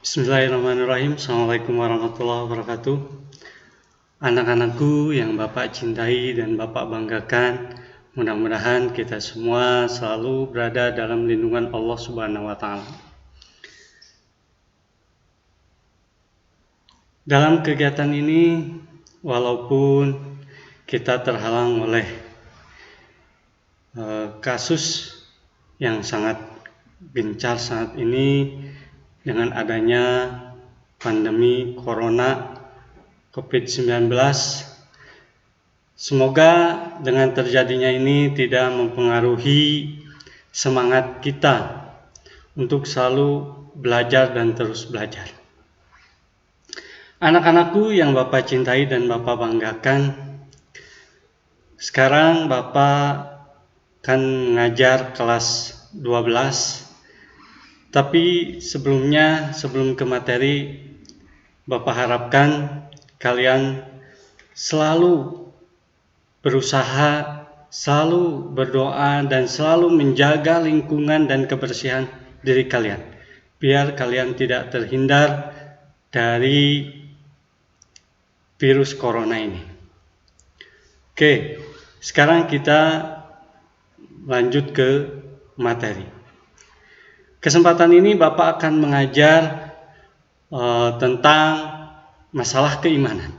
Bismillahirrahmanirrahim. Assalamualaikum warahmatullahi wabarakatuh. Anak-anakku yang Bapak cintai dan Bapak banggakan, mudah-mudahan kita semua selalu berada dalam lindungan Allah Subhanahu wa Ta'ala. Dalam kegiatan ini, walaupun kita terhalang oleh kasus yang sangat gencar saat ini, dengan adanya pandemi Corona COVID-19, semoga dengan terjadinya ini tidak mempengaruhi semangat kita untuk selalu belajar dan terus belajar. Anak-anakku yang Bapak cintai dan Bapak banggakan, sekarang Bapak akan mengajar kelas 12. Tapi sebelum ke materi, Bapak harapkan kalian selalu berusaha, selalu berdoa, dan selalu menjaga lingkungan dan kebersihan diri kalian, biar kalian tidak terhindar dari virus corona ini. Oke, sekarang kita lanjut ke materi. Kesempatan ini Bapak akan mengajar tentang masalah keimanan.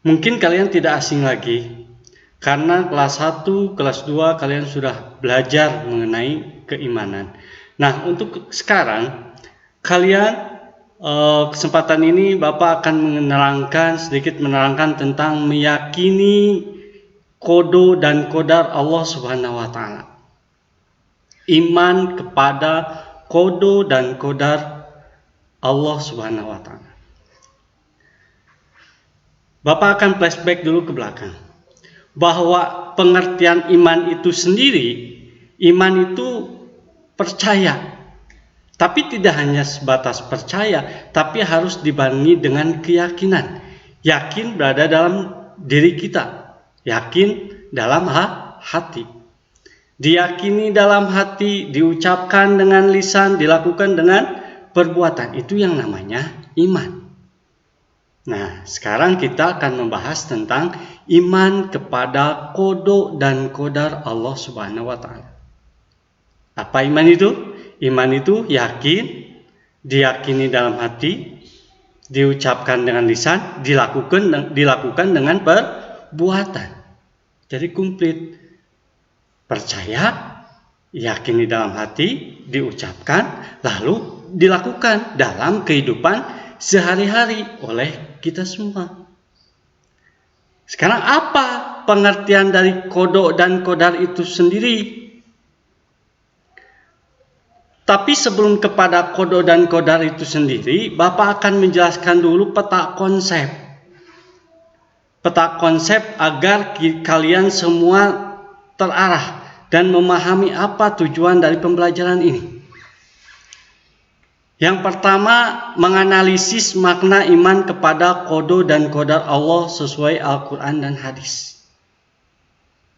Mungkin kalian tidak asing lagi, karena kelas 1, kelas 2 kalian sudah belajar mengenai keimanan. Nah, untuk sekarang kalian kesempatan ini Bapak akan sedikit menerangkan tentang meyakini qada dan qadar Allah Subhanahu wa Ta'ala. Iman kepada qada dan qadar Allah Subhanahu wa Ta'ala. Bapak akan flashback dulu ke belakang, bahwa pengertian iman itu sendiri, iman itu percaya, tapi tidak hanya sebatas percaya, tapi harus dibarengi dengan keyakinan. Yakin berada dalam diri kita, yakin dalam hati. Diyakini dalam hati, diucapkan dengan lisan, dilakukan dengan perbuatan. Itu yang namanya iman. Nah, sekarang kita akan membahas tentang iman kepada qada dan qadar Allah Subhanahu wa Ta'ala. Apa iman itu? Iman itu yakin, diyakini dalam hati, diucapkan dengan lisan, dilakukan dengan perbuatan. Jadi komplit. Percaya, yakini dalam hati, diucapkan, lalu dilakukan dalam kehidupan sehari-hari oleh kita semua. Sekarang apa pengertian dari qada dan qadar itu sendiri? Tapi sebelum kepada qada dan qadar itu sendiri, Bapak akan menjelaskan dulu peta konsep. Peta konsep agar kalian semua terarah dan memahami apa tujuan dari pembelajaran ini. Yang pertama, menganalisis makna iman kepada qada dan qadar Allah sesuai Al-Quran dan hadis.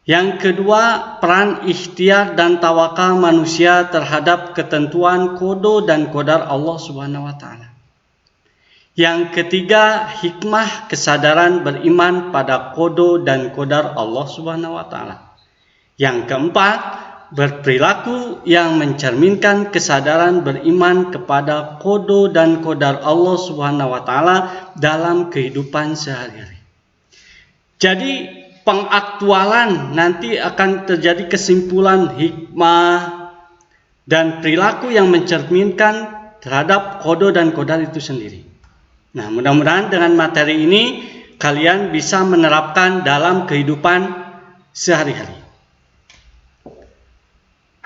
Yang kedua, peran ikhtiar dan tawakal manusia terhadap ketentuan qada dan qadar Allah Subhanahu wa Ta'ala. Yang ketiga, hikmah kesadaran beriman pada qada dan qadar Allah Subhanahu wa Ta'ala. Yang keempat, berperilaku yang mencerminkan kesadaran beriman kepada qada dan qadar Allah Subhanahu wa Ta'ala dalam kehidupan sehari-hari. Jadi pengaktualan nanti akan terjadi kesimpulan hikmah dan perilaku yang mencerminkan terhadap qada dan qadar itu sendiri. Nah, mudah-mudahan dengan materi ini kalian bisa menerapkan dalam kehidupan sehari-hari.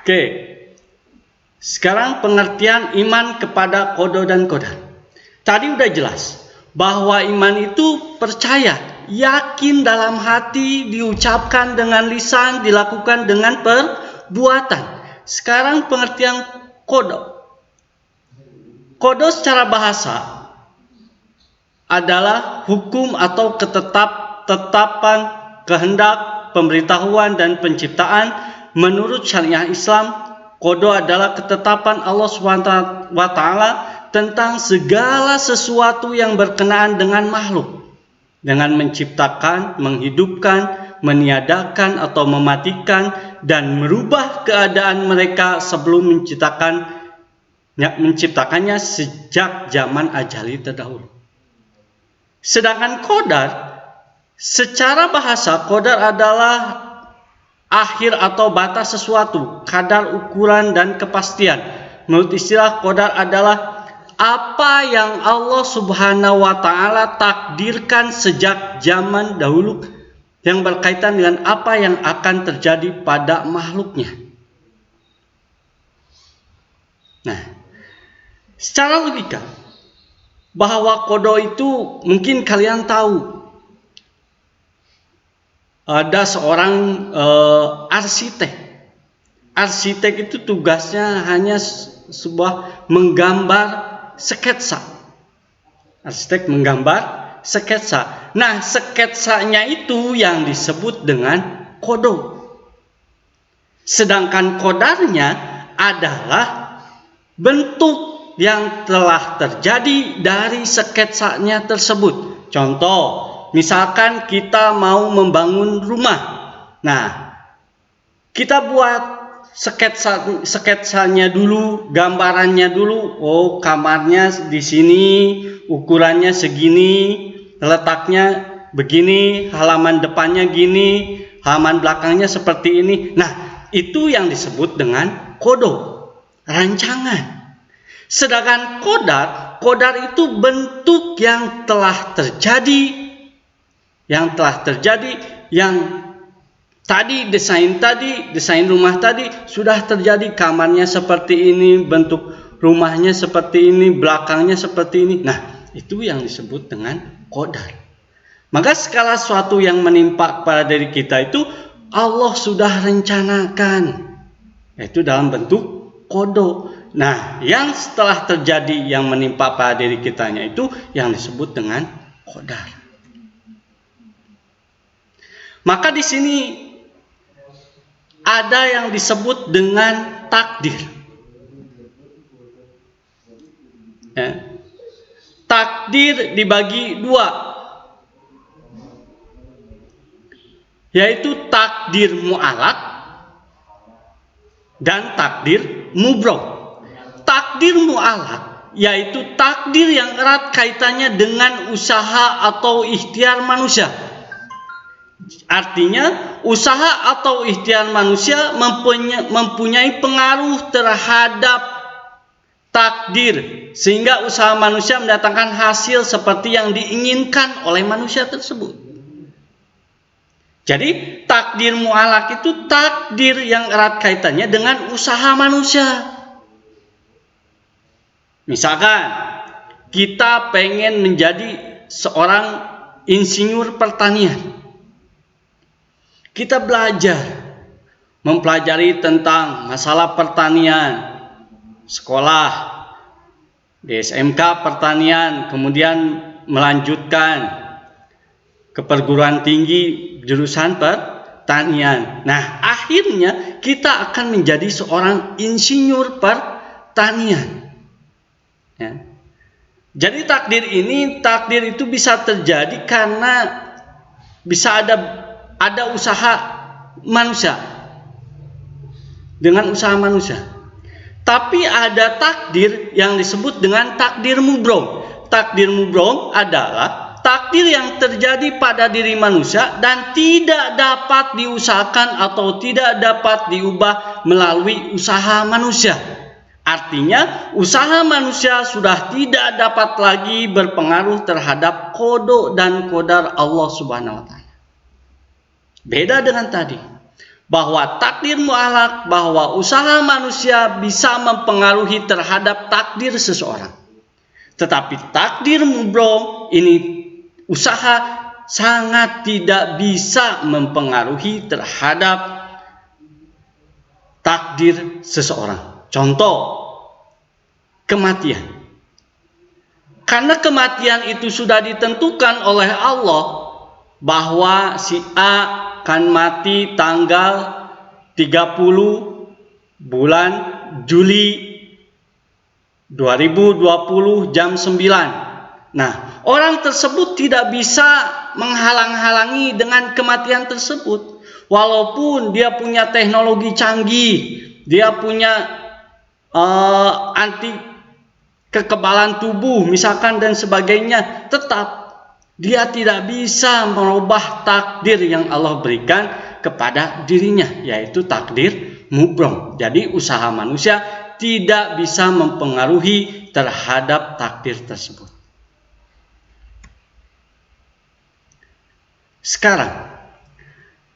Oke, sekarang pengertian iman kepada qada dan qadar. Tadi udah jelas bahwa iman itu percaya, yakin dalam hati, diucapkan dengan lisan, dilakukan dengan perbuatan. Sekarang pengertian qada. Qada secara bahasa adalah hukum atau ketetapan, kehendak, pemberitahuan dan penciptaan. Menurut syariah Islam, qada adalah ketetapan Allah SWT tentang segala sesuatu yang berkenaan dengan makhluk, dengan menciptakan, menghidupkan, meniadakan atau mematikan, dan merubah keadaan mereka sebelum menciptakannya sejak zaman ajali terdahulu. Sedangkan qadar, secara bahasa qadar adalah akhir atau batas sesuatu, kadar, ukuran, dan kepastian. Menurut istilah, qadar adalah apa yang Allah Subhanahu wa Ta'ala takdirkan sejak zaman dahulu, yang berkaitan dengan apa yang akan terjadi pada makhluknya. Nah, secara logika, bahwa qada itu mungkin kalian tahu, ada seorang arsitek. Arsitek itu tugasnya hanya sebuah menggambar sketsa. Arsitek menggambar sketsa. Nah, sketsanya itu yang disebut dengan qada. Sedangkan qadarnya adalah bentuk yang telah terjadi dari sketsanya tersebut. Contoh, misalkan kita mau membangun rumah. Nah, kita buat sketsanya dulu, gambarannya dulu. Oh, kamarnya di sini, ukurannya segini, letaknya begini, halaman depannya gini, halaman belakangnya seperti ini. Nah, itu yang disebut dengan qada, rancangan. Sedangkan qadar itu bentuk yang telah terjadi, yang tadi desain rumah tadi sudah terjadi, kamarnya seperti ini, bentuk rumahnya seperti ini, belakangnya seperti ini. Nah, itu yang disebut dengan qadar. Maka segala sesuatu yang menimpa pada diri kita itu Allah sudah rencanakan, yaitu dalam bentuk qada. Nah, yang setelah terjadi yang menimpa pada diri kitanya itu yang disebut dengan qadar. Maka di sini ada yang disebut dengan takdir. Ya. Takdir dibagi dua, yaitu takdir mu'allaq dan takdir mubrom. Takdir mu'allaq yaitu takdir yang erat kaitannya dengan usaha atau ikhtiar manusia. Artinya, usaha atau ikhtiar manusia mempunyai pengaruh terhadap takdir, sehingga usaha manusia mendatangkan hasil seperti yang diinginkan oleh manusia tersebut. Jadi, takdir mu'allaq itu takdir yang erat kaitannya dengan usaha manusia. Misalkan, kita pengen menjadi seorang insinyur pertanian. Kita mempelajari tentang masalah pertanian, sekolah di SMK pertanian, kemudian melanjutkan ke perguruan tinggi jurusan pertanian. Nah, akhirnya kita akan menjadi seorang insinyur pertanian. Ya. Jadi takdir itu bisa terjadi karena bisa ada usaha manusia, dengan usaha manusia. Tapi ada takdir yang disebut dengan takdir mubrom. Takdir mubrom adalah takdir yang terjadi pada diri manusia dan tidak dapat diusahakan atau tidak dapat diubah melalui usaha manusia. Artinya, usaha manusia sudah tidak dapat lagi berpengaruh terhadap qada dan qadar Allah Subhanahu wa Ta'ala. Beda dengan tadi, bahwa takdir mu'allaq, bahwa usaha manusia bisa mempengaruhi terhadap takdir seseorang. Tetapi takdir mubrom, ini usaha sangat tidak bisa mempengaruhi terhadap takdir seseorang. Contoh, kematian. Karena kematian itu sudah ditentukan oleh Allah, bahwa si A akan mati tanggal 30 bulan Juli 2020 jam 9. Nah, orang tersebut tidak bisa menghalang-halangi dengan kematian tersebut. Walaupun dia punya teknologi canggih, dia punya anti kekebalan tubuh misalkan dan sebagainya, tetap dia tidak bisa merubah takdir yang Allah berikan kepada dirinya, yaitu takdir mubrom. Jadi usaha manusia tidak bisa mempengaruhi terhadap takdir tersebut. Sekarang,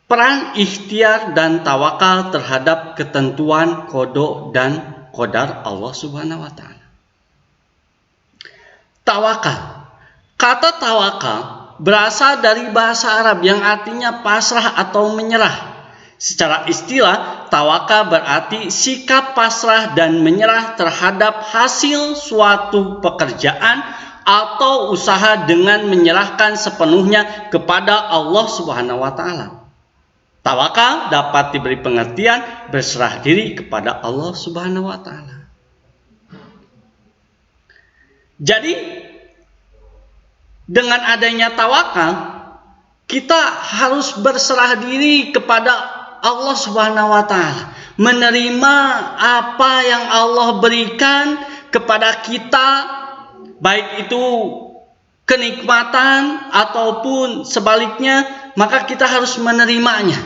peran ikhtiar dan tawakal terhadap ketentuan qada dan qadar Allah Subhanahu wa taala. Tawakal. Kata tawakal berasal dari bahasa Arab yang artinya pasrah atau menyerah. Secara istilah, tawakal berarti sikap pasrah dan menyerah terhadap hasil suatu pekerjaan atau usaha dengan menyerahkan sepenuhnya kepada Allah Subhanahu wa taala. Tawakal dapat diberi pengertian berserah diri kepada Allah Subhanahu wa taala. Jadi, dengan adanya tawakal, kita harus berserah diri kepada Allah Subhanahu wa taala, menerima apa yang Allah berikan kepada kita, baik itu kenikmatan ataupun sebaliknya, maka kita harus menerimanya.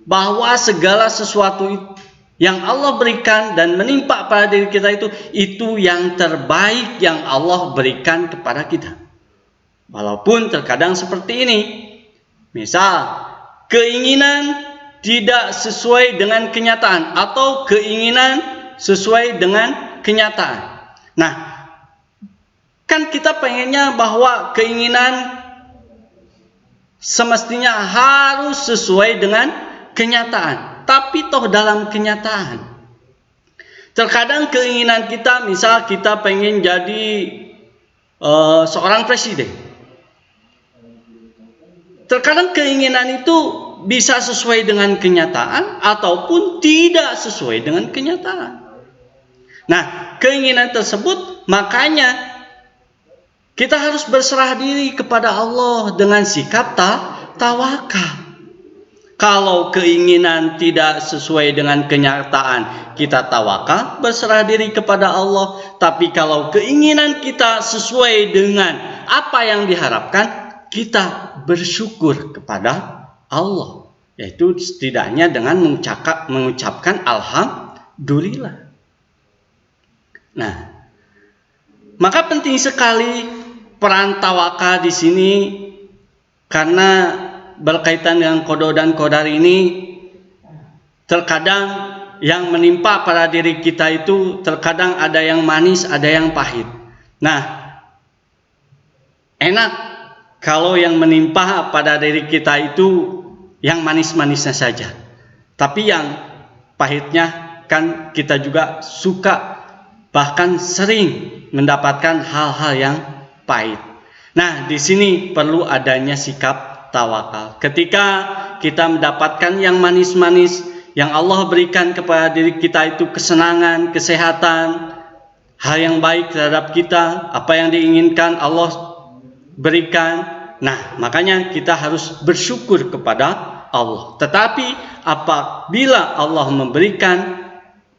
Bahwa segala sesuatu yang Allah berikan dan menimpa pada diri kita itu yang terbaik yang Allah berikan kepada kita. Walaupun terkadang seperti ini, misal keinginan tidak sesuai dengan kenyataan atau keinginan sesuai dengan kenyataan. Nah, kan kita pengennya bahwa keinginan semestinya harus sesuai dengan kenyataan. Tapi toh dalam kenyataan, terkadang keinginan kita, misal kita pengen jadi seorang presiden. Terkadang keinginan itu bisa sesuai dengan kenyataan ataupun tidak sesuai dengan kenyataan. Nah, keinginan tersebut makanya kita harus berserah diri kepada Allah dengan sikap tawakal. Kalau keinginan tidak sesuai dengan kenyataan, kita tawakal, berserah diri kepada Allah. Tapi kalau keinginan kita sesuai dengan apa yang diharapkan, kita bersyukur kepada Allah, yaitu setidaknya dengan mengucapkan alhamdulillah. Nah, maka penting sekali peran tawakal di sini, karena berkaitan dengan qada dan qadar ini, terkadang yang menimpa pada diri kita itu terkadang ada yang manis, ada yang pahit. Nah, enak kalau yang menimpa pada diri kita itu yang manis-manisnya saja. Tapi yang pahitnya kan kita juga suka, bahkan sering mendapatkan hal-hal yang pahit. Nah, di sini perlu adanya sikap tawakal. Ketika kita mendapatkan yang manis-manis yang Allah berikan kepada diri kita itu kesenangan, kesehatan, hal yang baik terhadap kita, apa yang diinginkan Allah berikan. Nah, makanya kita harus bersyukur kepada Allah. Tetapi apabila Allah memberikan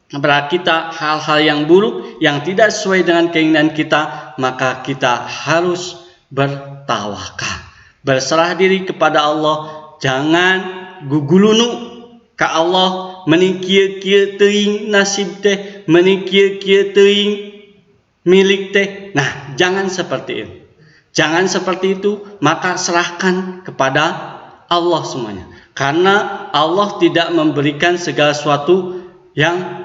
kepada kita hal-hal yang buruk yang tidak sesuai dengan keinginan kita, maka kita harus bertawakal, berserah diri kepada Allah. Jangan gugulunu ka Allah, menikir-kir teuing nasib teh, menikir-kir teuing milik teh. Nah, jangan seperti itu. Jangan seperti itu, maka serahkan kepada Allah semuanya. Karena Allah tidak memberikan segala sesuatu yang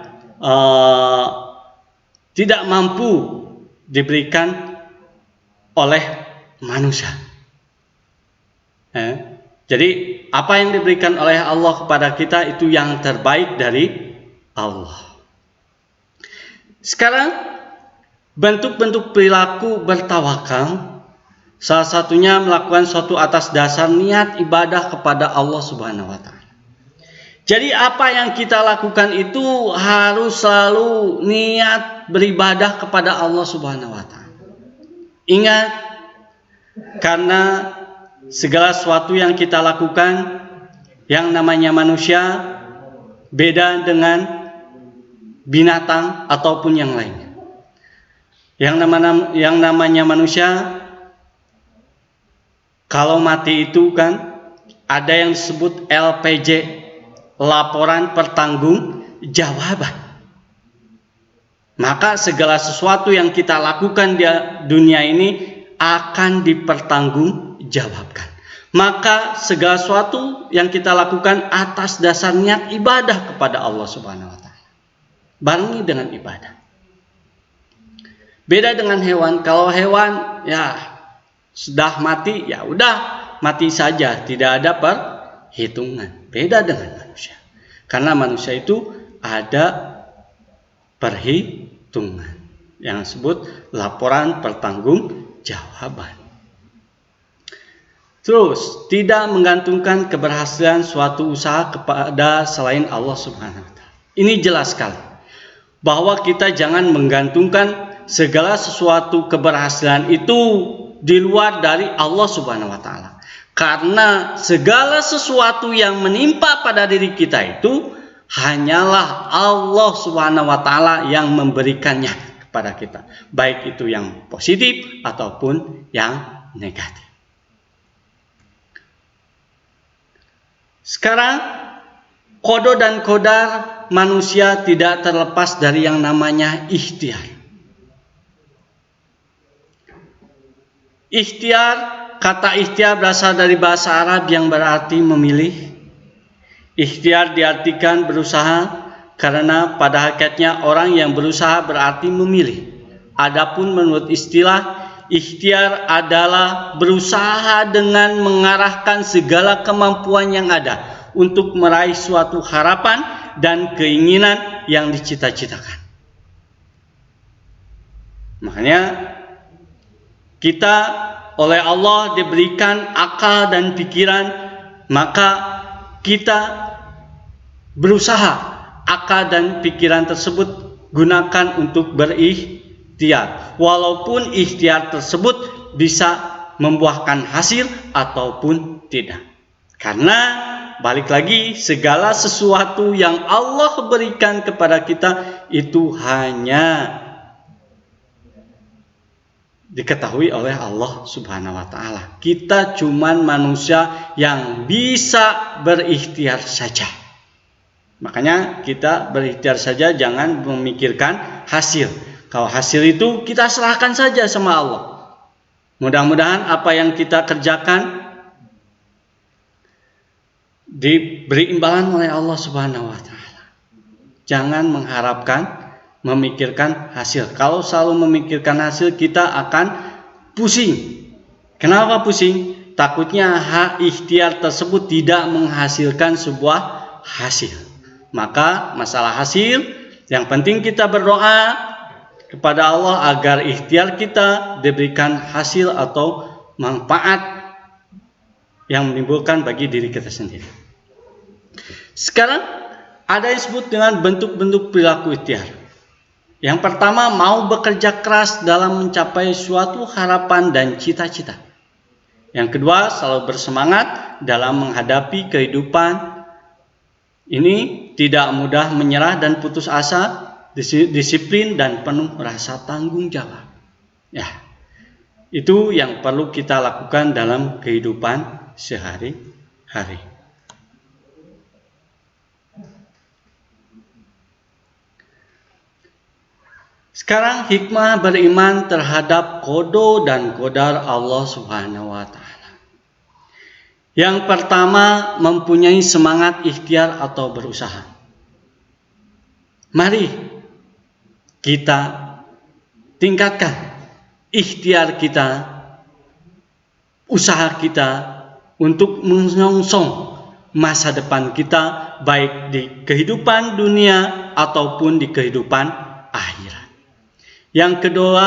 tidak mampu diberikan oleh manusia. Jadi apa yang diberikan oleh Allah kepada kita itu yang terbaik dari Allah. Sekarang bentuk-bentuk perilaku bertawakal, salah satunya melakukan suatu atas dasar niat ibadah kepada Allah Subhanahu wa taala. Jadi apa yang kita lakukan itu harus selalu niat beribadah kepada Allah Subhanahu wa taala. Ingat, karena segala sesuatu yang kita lakukan, yang namanya manusia beda dengan binatang ataupun yang lainnya. Yang namanya manusia, kalau mati itu kan ada yang disebut LPJ, laporan pertanggungjawaban. Maka segala sesuatu yang kita lakukan di dunia ini akan dipertanggungjawabkan. Maka segala sesuatu yang kita lakukan atas dasar niat ibadah kepada Allah Subhanahu wa taala. Barengi dengan ibadah. Beda dengan hewan. Kalau hewan ya sudah mati, ya udah mati saja, tidak ada perhitungan. Beda dengan manusia. Karena manusia itu ada perhitungan yang disebut laporan pertanggungjawaban. Terus, tidak menggantungkan keberhasilan suatu usaha kepada selain Allah Subhanahu wa taala. Ini jelas sekali bahwa kita jangan menggantungkan segala sesuatu keberhasilan itu di luar dari Allah Subhanahu wa taala. Karena segala sesuatu yang menimpa pada diri kita itu hanyalah Allah Subhanahu wa taala yang memberikannya kepada kita, baik itu yang positif ataupun yang negatif. Sekarang, qada dan qadar manusia tidak terlepas dari yang namanya ikhtiar. Ikhtiar, kata ikhtiar berasal dari bahasa Arab yang berarti memilih. Ikhtiar diartikan berusaha, karena pada hakikatnya orang yang berusaha berarti memilih. Adapun menurut istilah, ikhtiar adalah berusaha dengan mengarahkan segala kemampuan yang ada untuk meraih suatu harapan dan keinginan yang dicita-citakan. Makanya kita oleh Allah diberikan akal dan pikiran, maka kita berusaha akal dan pikiran tersebut gunakan untuk berikhtiar. Walaupun ikhtiar tersebut bisa membuahkan hasil ataupun tidak. Karena balik lagi, segala sesuatu yang Allah berikan kepada kita itu hanya diketahui oleh Allah Subhanahu wa taala. Kita cuman manusia yang bisa berikhtiar saja. Makanya kita berikhtiar saja, jangan memikirkan hasil. Kalau hasil itu kita serahkan saja sama Allah. Mudah-mudahan apa yang kita kerjakan diberi imbalan oleh Allah Subhanahu wa taala. Jangan mengharapkan, memikirkan hasil. Kalau selalu memikirkan hasil, kita akan pusing. Kenapa pusing? Takutnya ikhtiar tersebut tidak menghasilkan sebuah hasil. Maka masalah hasil, yang penting kita berdoa kepada Allah agar ikhtiar kita diberikan hasil atau manfaat yang menimbulkan bagi diri kita sendiri. Sekarang ada yang disebut dengan bentuk-bentuk perilaku ikhtiar. Yang pertama, mau bekerja keras dalam mencapai suatu harapan dan cita-cita. Yang kedua, selalu bersemangat dalam menghadapi kehidupan. Ini tidak mudah menyerah dan putus asa, disiplin dan penuh rasa tanggung jawab. Ya, itu yang perlu kita lakukan dalam kehidupan sehari-hari. Sekarang hikmah beriman terhadap qada dan qadar Allah Subhanahu wa taala. Yang pertama, mempunyai semangat ikhtiar atau berusaha. Mari kita tingkatkan ikhtiar kita, usaha kita untuk menyongsong masa depan kita, baik di kehidupan dunia ataupun di kehidupan akhirat. Yang kedua,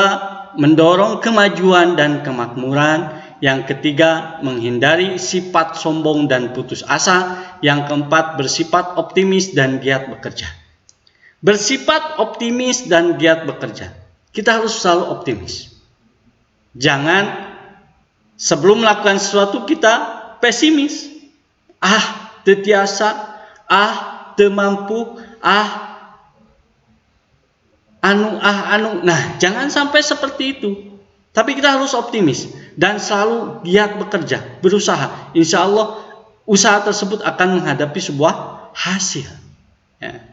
mendorong kemajuan dan kemakmuran. Yang ketiga, menghindari sifat sombong dan putus asa. Yang keempat, bersifat optimis dan giat bekerja. Bersifat optimis dan giat bekerja. Kita harus selalu optimis. Jangan sebelum melakukan sesuatu kita pesimis. Teu tiasa, teu mampu, anu. Nah, jangan sampai seperti itu. Tapi kita harus optimis dan selalu giat bekerja, berusaha. Insya Allah usaha tersebut akan menghadapi sebuah hasil. Ya.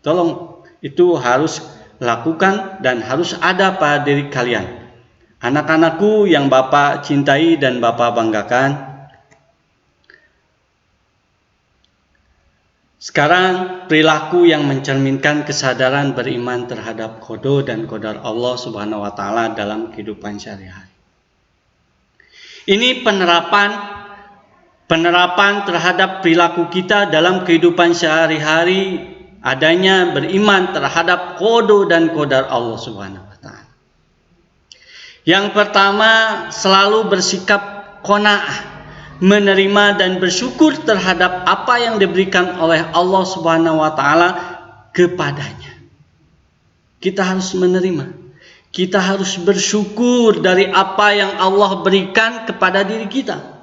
Tolong itu harus lakukan dan harus ada pada diri kalian. Anak-anakku yang Bapak cintai dan Bapak banggakan. Sekarang perilaku yang mencerminkan kesadaran beriman terhadap qada dan qadar Allah Subhanahu wa taala dalam kehidupan sehari-hari. Ini penerapan terhadap perilaku kita dalam kehidupan sehari-hari, adanya beriman terhadap qada dan qadar Allah Subhanahu wa taala. Yang pertama, selalu bersikap qanaah, menerima dan bersyukur terhadap apa yang diberikan oleh Allah Subhanahu wa taala kepadanya. Kita harus menerima. Kita harus bersyukur dari apa yang Allah berikan kepada diri kita.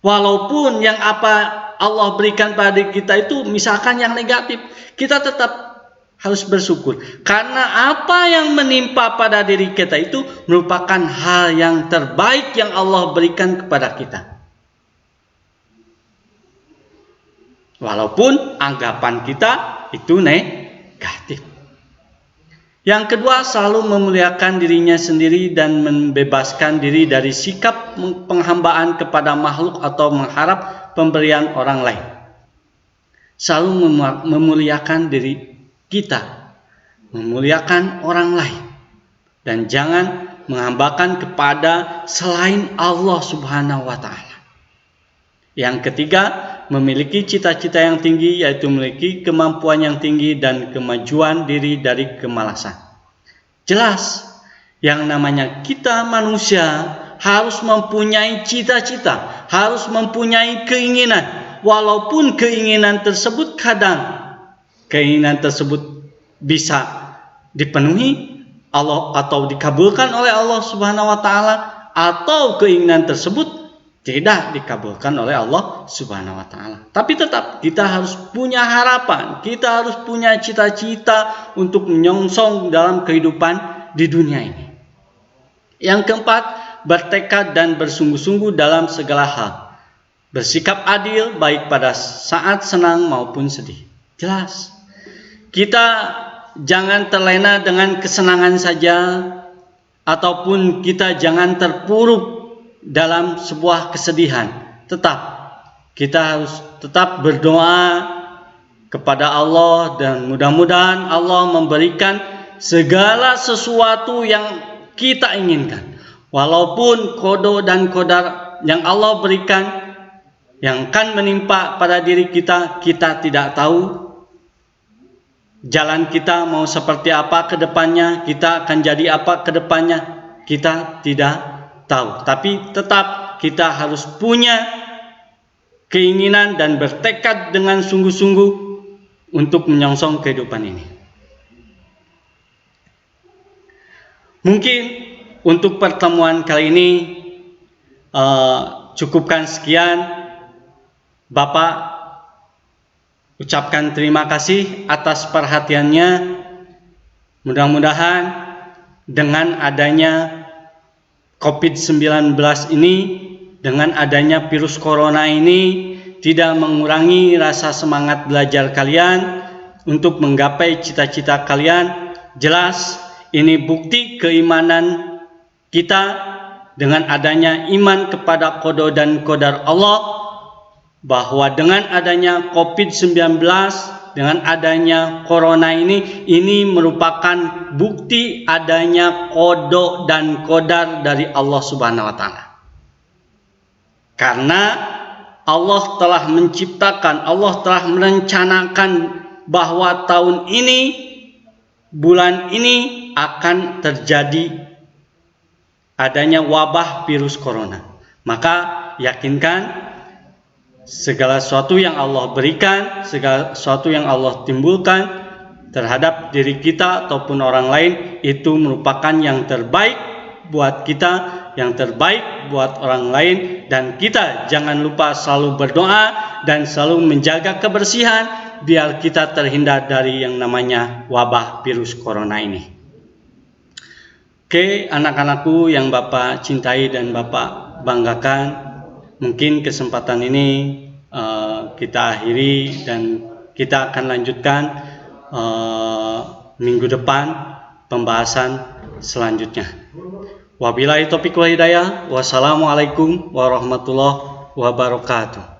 Walaupun yang apa Allah berikan pada diri kita itu misalkan yang negatif, kita tetap harus bersyukur. Karena apa yang menimpa pada diri kita itu merupakan hal yang terbaik yang Allah berikan kepada kita. Walaupun anggapan kita itu negatif. Yang kedua, selalu memuliakan dirinya sendiri dan membebaskan diri dari sikap penghambaan kepada makhluk atau mengharap pemberian orang lain. Selalu memuliakan diri kita, memuliakan orang lain, dan jangan menghambakan kepada selain Allah Subhanahu wa taala. Yang ketiga, memiliki cita-cita yang tinggi, yaitu memiliki kemampuan yang tinggi dan kemajuan diri dari kemalasan. Jelas, yang namanya kita manusia harus mempunyai cita-cita, harus mempunyai keinginan. Walaupun keinginan tersebut bisa dipenuhi Allah atau dikabulkan oleh Allah Subhanahu wa taala, atau keinginan tersebut tidak dikabulkan oleh Allah Subhanahu wa taala. Tapi tetap kita harus punya harapan, kita harus punya cita-cita untuk menyongsong dalam kehidupan di dunia ini. Yang keempat, bertekad dan bersungguh-sungguh dalam segala hal. Bersikap adil baik pada saat senang maupun sedih. Jelas. Kita jangan terlena dengan kesenangan saja, ataupun kita jangan terpuruk dalam sebuah kesedihan. Kita harus tetap berdoa kepada Allah, dan mudah-mudahan Allah memberikan segala sesuatu yang kita inginkan. Walaupun qada dan qadar yang Allah berikan yang akan menimpa pada diri kita, kita tidak tahu jalan kita mau seperti apa ke depannya, kita akan jadi apa ke depannya, kita tidak tahu. Tapi tetap kita harus punya keinginan dan bertekad dengan sungguh-sungguh untuk menyongsong kehidupan ini. Mungkin untuk pertemuan kali ini cukupkan sekian. Bapak ucapkan terima kasih atas perhatiannya. Mudah-mudahan dengan adanya COVID-19 ini, dengan adanya virus corona ini, tidak mengurangi rasa semangat belajar kalian untuk menggapai cita-cita kalian. Jelas ini bukti keimanan kita dengan adanya iman kepada qada dan qadar Allah, bahwa dengan adanya COVID-19, dengan adanya corona ini merupakan bukti adanya qada dan qadar dari Allah Subhanahu wa taala. Karena Allah telah menciptakan, Allah telah merencanakan bahwa tahun ini, bulan ini akan terjadi adanya wabah virus corona. Maka yakinkan segala sesuatu yang Allah berikan, segala sesuatu yang Allah timbulkan terhadap diri kita ataupun orang lain itu merupakan yang terbaik buat kita, yang terbaik buat orang lain, dan kita jangan lupa selalu berdoa dan selalu menjaga kebersihan biar kita terhindar dari yang namanya wabah virus corona ini. Oke, anak-anakku yang Bapak cintai dan Bapak banggakan, mungkin kesempatan ini kita akhiri dan kita akan lanjutkan minggu depan pembahasan selanjutnya. Wabillahi taufiq wal hidayah. Wassalamualaikum warahmatullahi wabarakatuh.